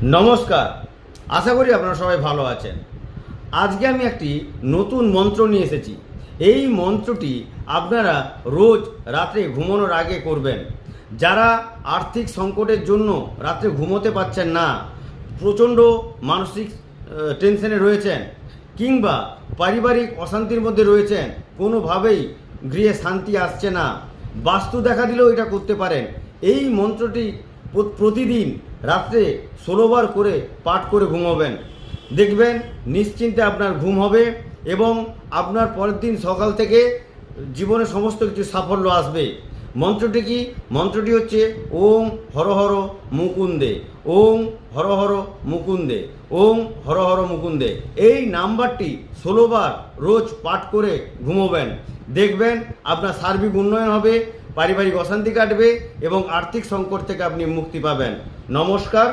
নমস্কার, আশা করি আপনারা সবাই ভালো আছেন। আজকে আমি একটি নতুন মন্ত্র নিয়ে এসেছি। এই মন্ত্রটি আপনারা রোজ রাত্রে ঘুমানোর আগে করবেন। যারা আর্থিক সংকটের জন্য রাত্রে ঘুমোতে পারছেন না, প্রচণ্ড মানসিক টেনশনে রয়েছেন, কিংবা পারিবারিক অশান্তির মধ্যে রয়েছেন, কোনোভাবেই গৃহে শান্তি আসছে না, বাস্তু দেখা দিলেও এটা করতে পারেন। এই মন্ত্রটি প্রতিদিন রাত্রে 16 বার করে পাঠ করে ঘুমাবেন। দেখবেন নিশ্চিন্তে আপনার ঘুম হবে এবং আপনার পরের দিন সকাল থেকে জীবনে সমস্ত কিছু সাফল্য আসবে। মন্ত্রটি কি? মন্ত্রটি হচ্ছে ওম হর হর মুকুন্দে, ওম হর হর মুকুন্দে, ওম হর হর মুকুন্দে। এই নাম্বারটি 16 বার রোজ পাঠ করে ঘুমোবেন। দেখবেন আপনার সার্বিক উন্নয়ন হবে, পারিবারিক অশান্তি কাটবে এবং আর্থিক সংকট থেকে আপনি মুক্তি পাবেন। নমস্কার।